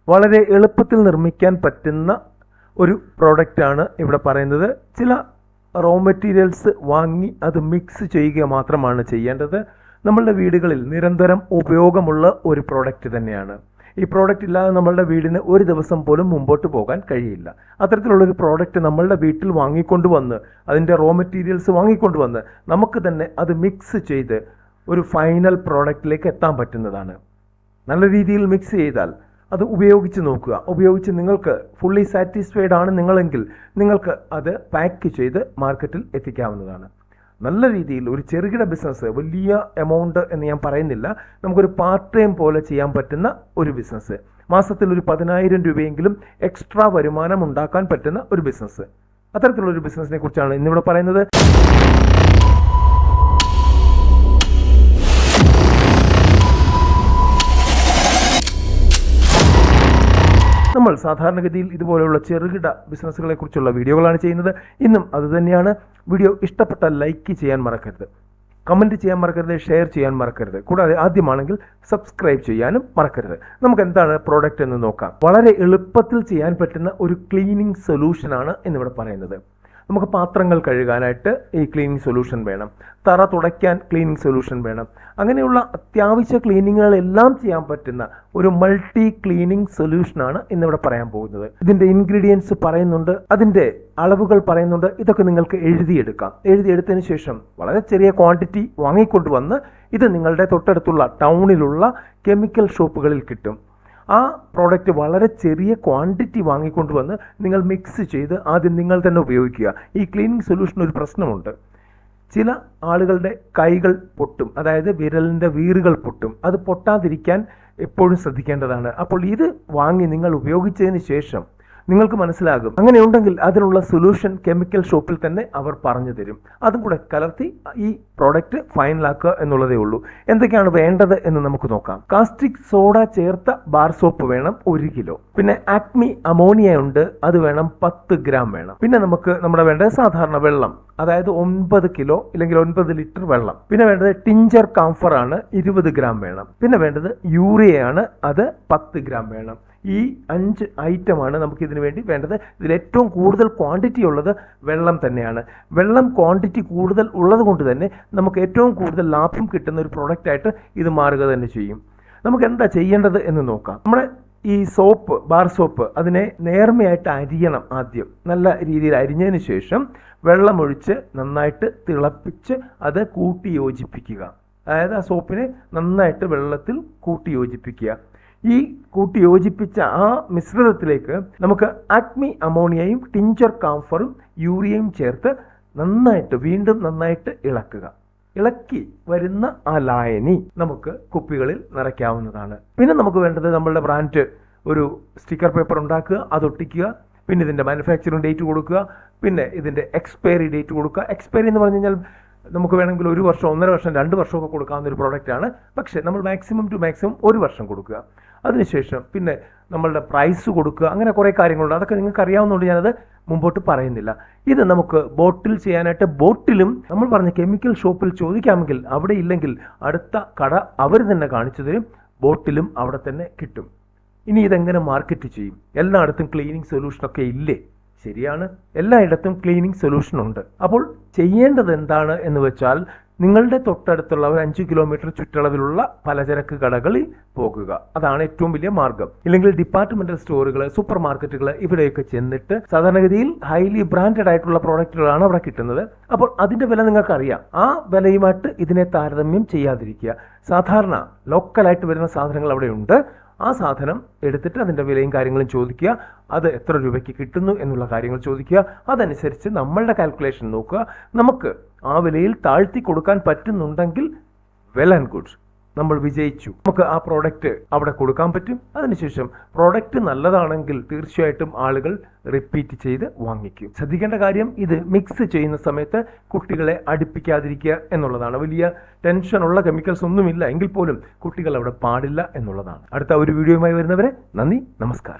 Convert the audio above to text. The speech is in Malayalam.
വളരെ എളുപ്പത്തിൽ നിർമ്മിക്കാൻ പറ്റുന്ന ഒരു പ്രോഡക്റ്റാണ് ഇവിടെ പറയുന്നത്. ചില റോ മെറ്റീരിയൽസ് വാങ്ങി അത് മിക്സ് ചെയ്യുക മാത്രമാണ് ചെയ്യേണ്ടത്. നമ്മളുടെ വീടുകളിൽ നിരന്തരം ഉപയോഗമുള്ള ഒരു പ്രോഡക്റ്റ് തന്നെയാണ്. ഈ പ്രോഡക്റ്റ് ഇല്ലാതെ നമ്മളുടെ വീടിന് ഒരു ദിവസം പോലും മുമ്പോട്ട് പോകാൻ കഴിയില്ല. അത്തരത്തിലുള്ളൊരു പ്രോഡക്റ്റ് നമ്മളുടെ വീട്ടിൽ വാങ്ങിക്കൊണ്ടുവന്ന് അതിൻ്റെ റോ മെറ്റീരിയൽസ് വാങ്ങിക്കൊണ്ടുവന്ന് നമുക്ക് തന്നെ അത് മിക്സ് ചെയ്ത് ഒരു ഫൈനൽ പ്രോഡക്റ്റിലേക്ക് എത്താൻ പറ്റുന്നതാണ്. നല്ല രീതിയിൽ മിക്സ് ചെയ്താൽ അത് ഉപയോഗിച്ച് നോക്കുക. ഉപയോഗിച്ച് നിങ്ങൾക്ക് ഫുള്ളി സാറ്റിസ്ഫൈഡ് ആണ് നിങ്ങളെങ്കിൽ നിങ്ങൾക്ക് അത് പാക്ക് ചെയ്ത് മാർക്കറ്റിൽ എത്തിക്കാവുന്നതാണ്. നല്ല രീതിയിൽ ഒരു ചെറുകിട ബിസിനസ്, വലിയ എമൗണ്ട് എന്ന് ഞാൻ പറയുന്നില്ല, നമുക്കൊരു പാർട്ട് ടൈം പോലെ ചെയ്യാൻ പറ്റുന്ന ഒരു ബിസിനസ്, മാസത്തിൽ ഒരു 10,000 രൂപയെങ്കിലും എക്സ്ട്രാ വരുമാനം ഉണ്ടാക്കാൻ പറ്റുന്ന ഒരു ബിസിനസ്, അത്തരത്തിലുള്ളൊരു ബിസിനസ്സിനെ കുറിച്ചാണ് ഇന്നിവിടെ പറയുന്നത്. നമ്മൾ സാധാരണഗതിയിൽ ഇതുപോലെയുള്ള ചെറുകിട ബിസിനസ്സുകളെ കുറിച്ചുള്ള വീഡിയോകളാണ് ചെയ്യുന്നത്. ഇന്നും അതുതന്നെയാണ്. വീഡിയോ ഇഷ്ടപ്പെട്ടാൽ ലൈക്ക് ചെയ്യാൻ മറക്കരുത്, കമൻറ്റ് ചെയ്യാൻ മറക്കരുത്, ഷെയർ ചെയ്യാൻ മറക്കരുത്. കൂടാതെ ആദ്യമാണെങ്കിൽ സബ്സ്ക്രൈബ് ചെയ്യാനും മറക്കരുത്. നമുക്ക് എന്താണ് പ്രോഡക്റ്റ് എന്ന് നോക്കാം. വളരെ എളുപ്പത്തിൽ ചെയ്യാൻ പറ്റുന്ന ഒരു ക്ലീനിങ് സൊല്യൂഷനാണ് എന്നിവിടെ പറയുന്നത്. നമുക്ക് പാത്രങ്ങൾ കഴുകാനായിട്ട് ഈ ക്ലീനിങ് സൊല്യൂഷൻ വേണം, തറ തുടയ്ക്കാൻ ക്ലീനിങ് സൊല്യൂഷൻ വേണം. അങ്ങനെയുള്ള അത്യാവശ്യ ക്ലീനിങ്ങുകളെല്ലാം ചെയ്യാൻ പറ്റുന്ന ഒരു മൾട്ടി ക്ലീനിങ് സൊല്യൂഷനാണ് ഇന്നിവിടെ പറയാൻ പോകുന്നത്. ഇതിൻ്റെ ഇൻഗ്രീഡിയൻസ് പറയുന്നുണ്ട്, അതിൻ്റെ അളവുകൾ പറയുന്നുണ്ട്. ഇതൊക്കെ നിങ്ങൾക്ക് എഴുതിയെടുക്കാം. എഴുതിയെടുത്തതിന് ശേഷം വളരെ ചെറിയ ക്വാണ്ടിറ്റി വാങ്ങിക്കൊണ്ടുവന്ന് ഇത് നിങ്ങളുടെ തൊട്ടടുത്തുള്ള ടൗണിലുള്ള കെമിക്കൽ ഷോപ്പുകളിൽ കിട്ടും. ആ പ്രോഡക്റ്റ് വളരെ ചെറിയ ക്വാണ്ടിറ്റി വാങ്ങിക്കൊണ്ടുവന്ന് നിങ്ങൾ മിക്സ് ചെയ്ത് ആദ്യം നിങ്ങൾ തന്നെ ഉപയോഗിക്കുക. ഈ ക്ലീനിങ് സൊല്യൂഷൻ ഒരു പ്രശ്നമുണ്ട്. ചില ആളുകളുടെ കൈകൾ പൊട്ടും, അതായത് വിരലിൻ്റെ വീറുകൾ പൊട്ടും. അത് പൊട്ടാതിരിക്കാൻ എപ്പോഴും ശ്രദ്ധിക്കേണ്ടതാണ്. അപ്പോൾ ഇത് വാങ്ങി നിങ്ങൾ ഉപയോഗിച്ചതിന് ശേഷം നിങ്ങൾക്ക് മനസ്സിലാകും. അങ്ങനെയുണ്ടെങ്കിൽ അതിനുള്ള സൊല്യൂഷൻ കെമിക്കൽ ഷോപ്പിൽ തന്നെ അവർ പറഞ്ഞു തരും. അതും കൂടെ കലർത്തി ഈ പ്രോഡക്റ്റ് ഫൈനലാക്കുക എന്നുള്ളതേ ഉള്ളൂ. എന്തൊക്കെയാണ് വേണ്ടത് എന്ന് നമുക്ക് നോക്കാം. കാസ്റ്റിക് സോഡ ചേർത്ത ബാർ സോപ്പ് വേണം 1 കിലോ. പിന്നെ ആക്മി അമോണിയ ഉണ്ട്, അത് വേണം 10 ഗ്രാം വേണം. പിന്നെ നമ്മുടെ വേണ്ടത് സാധാരണ വെള്ളം, അതായത് 9 കിലോ ഇല്ലെങ്കിൽ 9 ലിറ്റർ വെള്ളം. പിന്നെ വേണ്ടത് ടിഞ്ചർ കാംഫർ ആണ്, 20 ഗ്രാം വേണം. പിന്നെ വേണ്ടത് യൂറിയയാണ്, അത് 10 ഗ്രാം വേണം. ഈ 5 ഐറ്റമാണ് നമുക്ക് ഇതിനു വേണ്ടി വേണ്ടത്. ഇതിൽ ഏറ്റവും കൂടുതൽ ക്വാണ്ടിറ്റി ഉള്ളത് വെള്ളം തന്നെയാണ്. വെള്ളം ക്വാണ്ടിറ്റി കൂടുതൽ ഉള്ളത് കൊണ്ട് തന്നെ നമുക്ക് ഏറ്റവും കൂടുതൽ ലാഭം കിട്ടുന്ന ഒരു പ്രോഡക്റ്റായിട്ട് ഇത് മാറുക തന്നെ ചെയ്യും. നമുക്ക് എന്താ ചെയ്യേണ്ടത് എന്ന് നോക്കാം. നമ്മുടെ ഈ സോപ്പ്, ബാർ സോപ്പ്, അതിനെ നേർമയായിട്ട് അരിയണം. ആദ്യം നല്ല രീതിയിൽ അരിഞ്ഞതിന് ശേഷം വെള്ളമൊഴിച്ച് നന്നായിട്ട് തിളപ്പിച്ച് അത് കൂട്ടി യോജിപ്പിക്കുക. അതായത് ആ സോപ്പിനെ നന്നായിട്ട് വെള്ളത്തിൽ കൂട്ടി യോജിപ്പിക്കുക. ഈ കൂട്ടി യോജിപ്പിച്ച ആ മിശ്രിതത്തിലേക്ക് നമുക്ക് ആക്മി അമോണിയയും ടിഞ്ചർ കാംഫറും യൂറിയയും ചേർത്ത് വീണ്ടും നന്നായിട്ട് ഇളക്കുക. ഇളക്കി വരുന്ന ആ ലായനി നമുക്ക് കുപ്പികളിൽ നിറയ്ക്കാവുന്നതാണ്. പിന്നെ നമുക്ക് വേണ്ടത് നമ്മളുടെ ബ്രാൻഡ് ഒരു സ്റ്റിക്കർ പേപ്പർ ഉണ്ടാക്കുക, അതൊട്ടിക്കുക. പിന്നെ ഇതിൻ്റെ മാനുഫാക്ചറിംഗ് ഡേറ്റ് കൊടുക്കുക. പിന്നെ ഇതിൻ്റെ എക്സ്പയറി ഡേറ്റ് കൊടുക്കുക. എക്സ്പയറി എന്ന് പറഞ്ഞു കഴിഞ്ഞാൽ നമുക്ക് വേണമെങ്കിൽ 1 വർഷം, 1.5 വർഷം, 2 വർഷമൊക്കെ കൊടുക്കാവുന്ന ഒരു പ്രോഡക്റ്റാണ്. പക്ഷേ നമ്മൾ മാക്സിമം 1 വർഷം കൊടുക്കുക. അതിനുശേഷം പിന്നെ നമ്മളുടെ പ്രൈസ് കൊടുക്കുക. അങ്ങനെ കുറേ കാര്യങ്ങളുണ്ട്. അതൊക്കെ നിങ്ങൾക്ക് അറിയാവുന്നതുകൊണ്ട് ഞാനത് മുമ്പോട്ട് പറയുന്നില്ല. ഇത് നമുക്ക് ബോട്ടിൽ ചെയ്യാനായിട്ട് ബോട്ടിലും നമ്മൾ പറഞ്ഞ കെമിക്കൽ ഷോപ്പിൽ ചോദിക്കാമെങ്കിൽ അവിടെ ഇല്ലെങ്കിൽ അടുത്ത കട അവർ തന്നെ കാണിച്ചു തരും. ബോട്ടിലും അവിടെ തന്നെ കിട്ടും. ഇനി ഇതെങ്ങനെ മാർക്കറ്റ് ചെയ്യും? എല്ലായിടത്തും ക്ലീനിങ് സൊല്യൂഷനൊക്കെ ഇല്ലേ? ശരിയാണ്, എല്ലായിടത്തും ക്ലീനിങ് സൊല്യൂഷൻ ഉണ്ട്. അപ്പോൾ ചെയ്യേണ്ടത് എന്താണ് എന്ന് വെച്ചാൽ നിങ്ങളുടെ തൊട്ടടുത്തുള്ള ഒരു 5 കിലോമീറ്റർ ചുറ്റളവിലുള്ള പലചരക്ക് കടകളിൽ പോകുക. അതാണ് ഏറ്റവും വലിയ മാർഗം. ഇല്ലെങ്കിൽ ഡിപ്പാർട്ട്മെന്റൽ സ്റ്റോറുകൾ, സൂപ്പർ മാർക്കറ്റുകൾ, ഇവിടെയൊക്കെ ചെന്നിട്ട് സാധാരണഗതിയിൽ ഹൈലി ബ്രാൻഡഡ് ആയിട്ടുള്ള പ്രോഡക്റ്റുകളാണ് അവിടെ കിട്ടുന്നത്. അപ്പോൾ അതിന്റെ വില നിങ്ങൾക്കറിയാം. ആ വിലയുമായിട്ട് ഇതിനെ താരതമ്യം ചെയ്യാതിരിക്കുക. സാധാരണ ലോക്കലായിട്ട് വരുന്ന സാധനങ്ങൾ അവിടെ ഉണ്ട്. ആ സാധനം എടുത്തിട്ട് അതിൻ്റെ വിലയും കാര്യങ്ങളും ചോദിക്കുക. അത് എത്ര രൂപയ്ക്ക് കിട്ടുന്നു എന്നുള്ള കാര്യങ്ങൾ ചോദിക്കുക. അതനുസരിച്ച് നമ്മളുടെ കാൽക്കുലേഷൻ നോക്കുക. നമുക്ക് ആ വിലയിൽ താഴ്ത്തി കൊടുക്കാൻ പറ്റുന്നുണ്ടെങ്കിൽ വെൽ ആൻഡ് ഗുഡ്, നമ്മൾ വിജയിച്ചു. നമുക്ക് ആ പ്രോഡക്റ്റ് അവിടെ കൊടുക്കാൻ പറ്റും. അതിനുശേഷം പ്രോഡക്റ്റ് നല്ലതാണെങ്കിൽ തീർച്ചയായിട്ടും ആളുകൾ റിപ്പീറ്റ് ചെയ്ത് വാങ്ങിക്കും. ശ്രദ്ധിക്കേണ്ട കാര്യം, ഇത് മിക്സ് ചെയ്യുന്ന സമയത്ത് കുട്ടികളെ അടുപ്പിക്കാതിരിക്കുക എന്നുള്ളതാണ്. വലിയ ടെൻഷനുള്ള കെമിക്കൽസ് ഒന്നുമില്ല എങ്കിൽ പോലും കുട്ടികൾ അവിടെ പാടില്ല എന്നുള്ളതാണ്. അടുത്ത ഒരു വീഡിയോയുമായി വരുന്നവരെ നന്ദി, നമസ്കാരം.